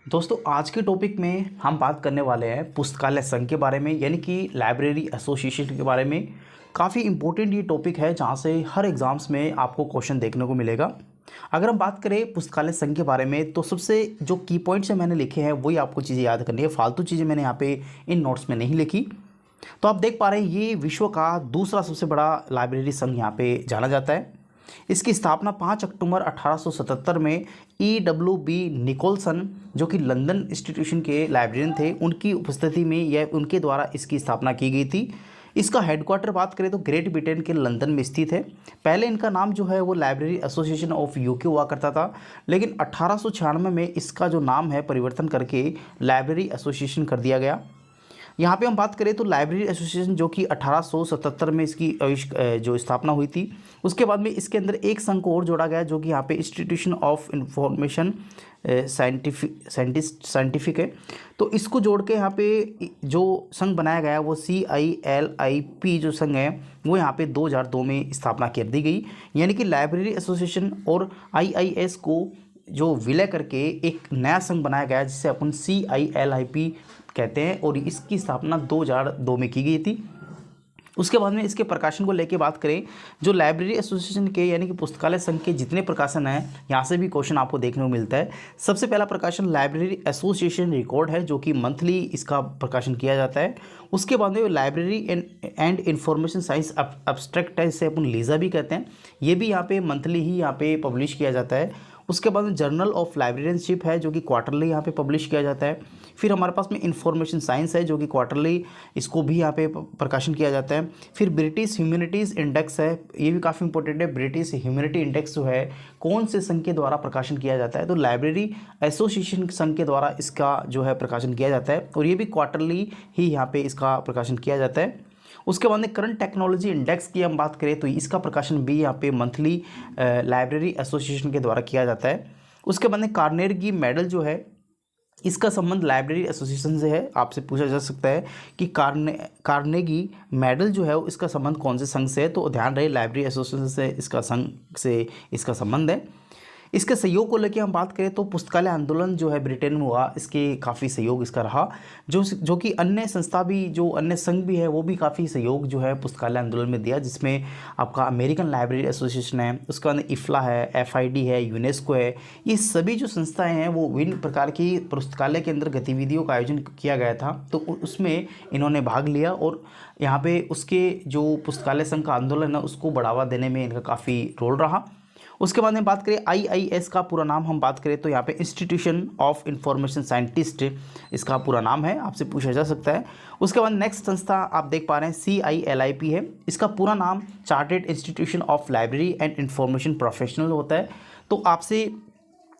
दोस्तों आज के टॉपिक में हम बात करने वाले हैं पुस्तकालय संघ के बारे में, यानी कि लाइब्रेरी एसोसिएशन के बारे में। काफ़ी इंपॉर्टेंट ये टॉपिक है जहाँ से हर एग्ज़ाम्स में आपको क्वेश्चन देखने को मिलेगा। अगर हम बात करें पुस्तकालय संघ के बारे में तो सबसे जो की पॉइंट्स मैंने लिखे हैं वही आपको चीज़ें याद करनी है। फालतू चीज़ें मैंने यहाँ पे इन नोट्स में नहीं लिखी। तो आप देख पा रहे हैं ये विश्व का दूसरा सबसे बड़ा लाइब्रेरी संघ यहाँ पे जाना जाता है। इसकी स्थापना 5 अक्टूबर 1877 में E.W.B. निकोलसन, जो कि लंदन इंस्टीट्यूशन के लाइब्रेरियन थे, उनकी उपस्थिति में यह उनके द्वारा इसकी स्थापना की गई थी। इसका हेडक्वार्टर बात करें तो ग्रेट ब्रिटेन के लंदन में स्थित है। पहले इनका नाम जो है वो लाइब्रेरी एसोसिएशन ऑफ यूके हुआ करता था, लेकिन 1896 में इसका जो नाम है परिवर्तन करके लाइब्रेरी एसोसिएशन कर दिया गया। यहाँ पे हम बात करें तो लाइब्रेरी एसोसिएशन जो कि 1877 में इसकी जो स्थापना हुई थी, उसके बाद में इसके अंदर एक संघ को और जोड़ा गया जो कि यहाँ पे इंस्टीट्यूशन ऑफ इंफॉर्मेशन साइंटिफिक है। तो इसको जोड़ के यहाँ पे जो संघ बनाया गया वो CILIP जो संघ है वो यहाँ पे 2002 में स्थापना कर दी गई। यानी कि लाइब्रेरी एसोसिएशन और IIS को जो विलय करके एक नया संघ बनाया गया जिसे अपन CILIP कहते हैं, और इसकी स्थापना 2002 में की गई थी। उसके बाद में इसके प्रकाशन को लेके बात करें, जो लाइब्रेरी एसोसिएशन के यानी कि पुस्तकालय संघ के जितने प्रकाशन हैं यहाँ से भी क्वेश्चन आपको देखने को मिलता है। सबसे पहला प्रकाशन लाइब्रेरी एसोसिएशन रिकॉर्ड है जो कि मंथली इसका प्रकाशन किया जाता है। उसके बाद में library and information science abstract है, इसे अपन लीजा भी कहते हैं, ये भी यहाँ पे मंथली ही यहाँ पे पब्लिश किया जाता है। उसके बाद में जर्नल ऑफ लाइब्रेरियनशिप है जो कि क्वार्टरली यहाँ पे पब्लिश किया जाता है। फिर हमारे पास में इंफॉर्मेशन साइंस है जो कि क्वार्टरली इसको भी यहाँ पे प्रकाशन किया जाता है। फिर ब्रिटिश ह्यूमैनिटीज़ इंडेक्स है, ये भी काफ़ी इंपॉर्टेंट है। ब्रिटिश ह्यूमैनिटी इंडेक्स जो है कौन से संघ के द्वारा प्रकाशन किया जाता है, तो लाइब्रेरी एसोसिएशन संघ के द्वारा इसका जो है प्रकाशन किया जाता है, और ये भी क्वार्टरली ही यहाँ पे इसका प्रकाशन किया जाता है। उसके बाद में करंट टेक्नोलॉजी इंडेक्स की हम बात करें तो इसका प्रकाशन भी यहाँ पे मंथली लाइब्रेरी एसोसिएशन के द्वारा किया जाता है। उसके बाद में कार्नेगी मेडल जो है इसका संबंध लाइब्रेरी एसोसिएशन से है। आपसे पूछा जा सकता है कि कार्नेगी मेडल जो है इसका संबंध कौन से संघ से है, तो ध्यान रहे लाइब्रेरी एसोसिएशन से इसका संघ से इसका संबंध है। इसके सहयोग को लेकर हम बात करें तो पुस्तकालय आंदोलन जो है ब्रिटेन में हुआ, इसके काफ़ी सहयोग इसका रहा, जो कि अन्य संस्था भी जो अन्य संघ भी है वो भी काफ़ी सहयोग जो है पुस्तकालय आंदोलन में दिया, जिसमें आपका अमेरिकन लाइब्रेरी एसोसिएशन है, उसके बाद इफ्ला है, FID है, यूनेस्को है। ये सभी जो संस्थाएं हैं वो विभिन्न प्रकार की पुस्तकालय के अंदर गतिविधियों का आयोजन किया गया था, तो उसमें इन्होंने भाग लिया, और यहाँ पे उसके जो पुस्तकालय संघ का आंदोलन है उसको बढ़ावा देने में इनका काफ़ी रोल रहा। उसके बाद में बात करें IIS का पूरा नाम हम बात करें तो यहाँ पे इंस्टीट्यूशन ऑफ इंफॉर्मेशन साइंटिस्ट इसका पूरा नाम है, आपसे पूछा जा सकता है। उसके बाद नेक्स्ट संस्था आप देख पा रहे हैं CILIP है, इसका पूरा नाम chartered institution of library and information professional होता है। तो आपसे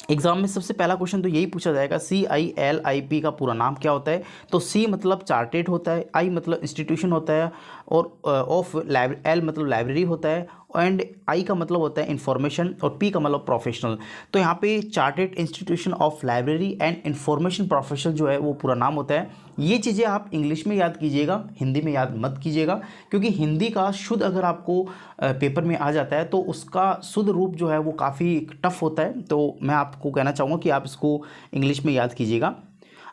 एग्जाम में सबसे पहला क्वेश्चन तो यही पूछा जाएगा CILIP का पूरा नाम क्या होता है, तो C मतलब चार्टेड होता है, I मतलब इंस्टीट्यूशन होता है, और ऑफ L मतलब लाइब्रेरी होता है, एंड I का मतलब होता है इंफॉर्मेशन, और P का मतलब प्रोफेशनल। तो यहाँ पे chartered institution of library and information professional जो है वो पूरा नाम होता है। ये चीज़ें आप इंग्लिश में याद कीजिएगा, हिंदी में याद मत कीजिएगा, क्योंकि हिंदी का शुद्ध अगर आपको पेपर में आ जाता है तो उसका शुद्ध रूप जो है वो काफ़ी टफ होता है। तो मैं आपको कहना चाहूँगा कि आप इसको इंग्लिश में याद कीजिएगा।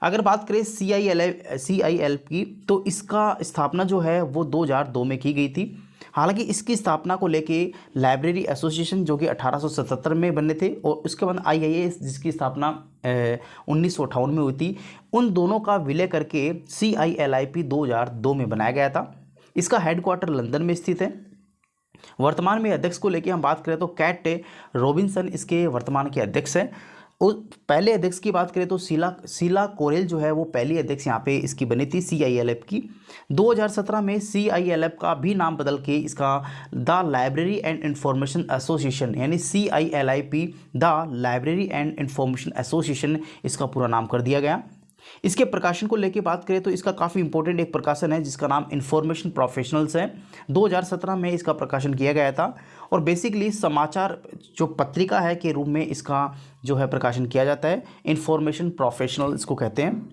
अगर बात करें CIL की, तो इसका स्थापना जो है वो 2002 में की गई थी। हालांकि इसकी स्थापना को लेके लाइब्रेरी एसोसिएशन जो कि 1877 में बने थे, और उसके बाद IIS जिसकी स्थापना 1958 में हुई थी, उन दोनों का विलय करके CILIP 2002 में बनाया गया था। इसका हेडक्वार्टर लंदन में स्थित है। वर्तमान में अध्यक्ष को लेके हम बात करें तो कैट रॉबिन्सन इसके वर्तमान के अध्यक्ष हैं। उस पहले अध्यक्ष की बात करें तो शीला कोरेल जो है वो पहली अध्यक्ष यहाँ पे इसकी बनी थी CILIP की। 2017 में CILIP का भी नाम बदल के इसका the library and information association यानी CILIP the library and information association इसका पूरा नाम कर दिया गया। इसके प्रकाशन को लेके बात करें तो इसका काफ़ी इंपॉर्टेंट एक प्रकाशन है जिसका नाम इंफॉर्मेशन प्रोफेशनल्स है। 2017 में इसका प्रकाशन किया गया था, और बेसिकली समाचार जो पत्रिका है के रूप में इसका जो है प्रकाशन किया जाता है। इंफॉर्मेशन प्रोफेशनल इसको कहते हैं।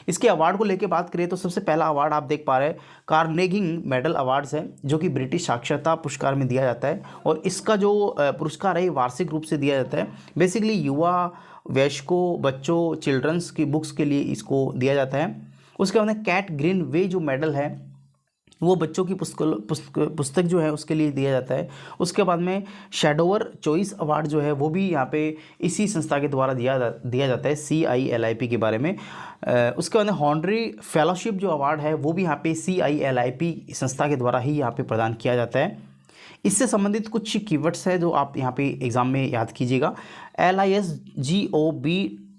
इसके अवार्ड को लेके बात करें तो सबसे पहला अवार्ड आप देख पा रहे हैं कार्नेगी मेडल अवार्ड्स है, जो कि ब्रिटिश साक्षरता पुरस्कार में दिया जाता है, और इसका जो पुरस्कार है वार्षिक रूप से दिया जाता है। बेसिकली युवा वयस्कों, बच्चों, चिल्ड्रंस की बुक्स के लिए इसको दिया जाता है। उसके बाद में कैट ग्रीन वे जो मेडल है वो बच्चों की पुस्तक जो है उसके लिए दिया जाता है। उसके बाद में शैडोवर चॉइस अवार्ड जो है वो भी यहाँ पे इसी संस्था के द्वारा दिया जाता है, CILIP के बारे में। उसके बाद में हॉनरी फेलोशिप जो अवार्ड है वो भी यहाँ पे CILIP संस्था के द्वारा ही यहाँ पे प्रदान किया जाता है। इससे संबंधित कुछ कीवर्ड्स है जो आप यहाँ पे एग्ज़ाम में याद कीजिएगा। LISJOB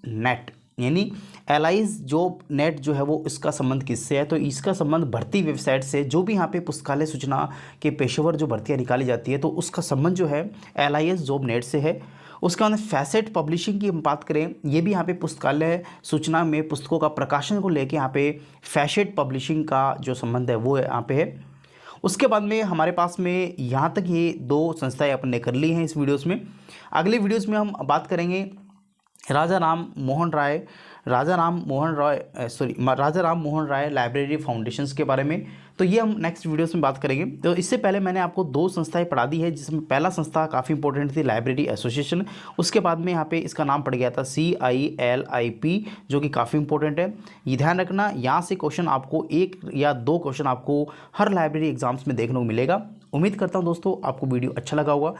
नेट, यानी एलाइज जॉब नेट जो है वो इसका संबंध किससे है, तो इसका संबंध भर्ती वेबसाइट से। जो भी यहाँ पे पुस्तकालय सूचना के पेशेवर जो भर्तियाँ निकाली जाती है तो उसका संबंध जो है LIS जॉब नेट से है। उसके बाद फैसेट पब्लिशिंग की हम बात करें, ये भी यहाँ पे पुस्तकालय सूचना में पुस्तकों का प्रकाशन को लेके यहाँ पे फैसेट पब्लिशिंग का जो संबंध है वो यहाँ पे है। उसके बाद में हमारे पास में यहाँ तक ये 2 संस्थाएं अपन ने कर ली हैं इस वीडियोस में। अगले वीडियोस में हम बात करेंगे राजा राम मोहन राय लाइब्रेरी फाउंडेशंस के बारे में। तो ये हम नेक्स्ट वीडियोस में बात करेंगे। तो इससे पहले मैंने आपको 2 संस्थाएं पढ़ा दी है, जिसमें पहला संस्था काफ़ी इंपॉर्टेंट थी, लाइब्रेरी एसोसिएशन। उसके बाद में यहाँ पे इसका नाम पड़ गया था CILIP, जो कि काफ़ी इंपॉर्टेंट है। ये ध्यान रखना, यहाँ से क्वेश्चन आपको 1 या 2 क्वेश्चन आपको हर लाइब्रेरी एग्जाम्स में देखने को मिलेगा। उम्मीद करता हूँ दोस्तों आपको वीडियो अच्छा लगा होगा।